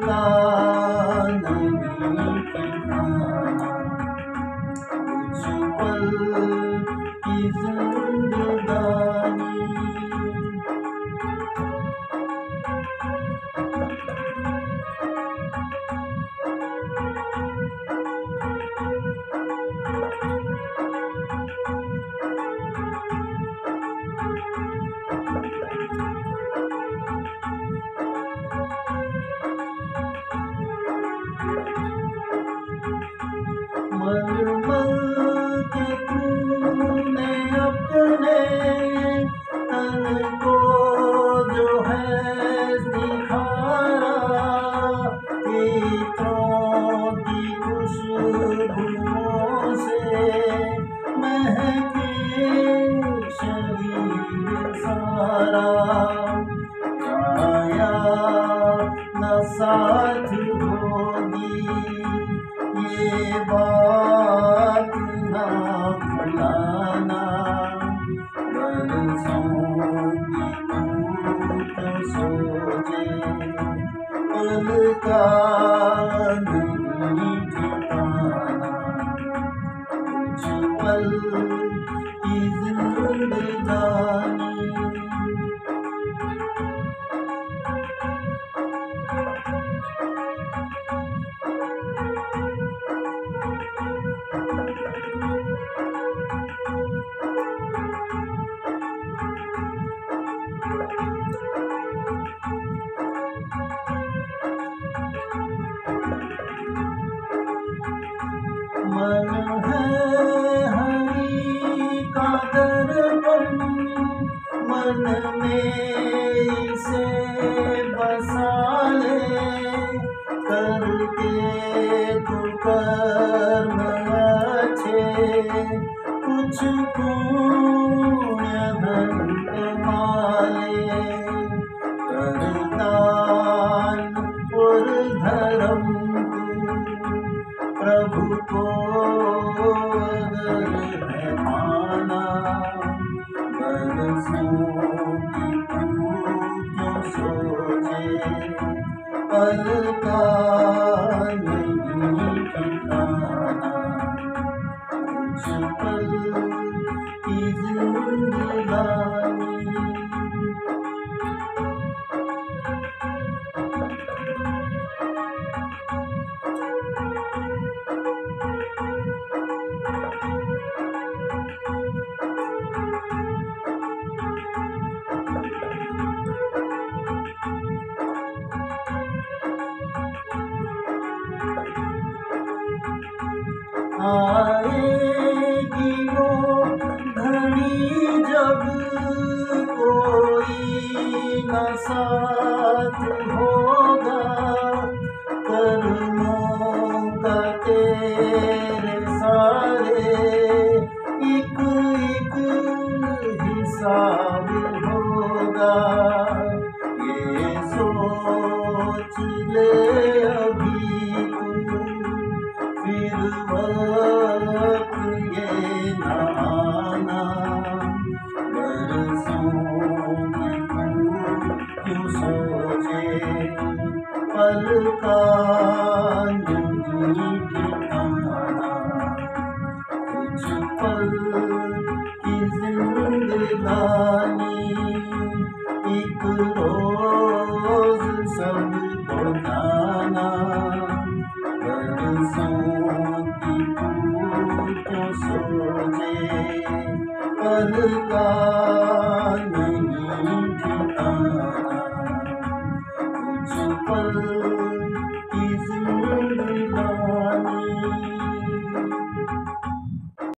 का नहीं ठिकाना, कुछ पल की जिंदगानी। मलमल के तूने अपने तन को जो है निखारा, इत्रों की खुशबुओं से महके शरीर सारा। छाया न साथ होगी ये बात ना भुलाना, बरसों की तो सोचे पल का नहीं ठिकाना, कुछ पल की जिंदगानी। मन है हरि का दर्पण, मन में इसे बसा ले, करके तू कर्म अच्छे, कुछ पुण्य धन कमा ले। कर दान और धर्म प्रभु को अगर है माना, बरसों की तू क्यों सोचे पल का नहीं ठिकाना, कुछ पल की जिंदगानी। आएगी वो घड़ी जब कोई न साथ होगा, कर्मों का तेरे सारे एक एक हिसाब होगा। ये सोच ले अभी तू, फिर वक्त ये न आना, बरसों की तू क्यों सोचे पल का नहीं ठिकाना, कुछ पल की जिंदगानी। एक रोज सबको जाना, बरसों की तू क्यों सोचे पल का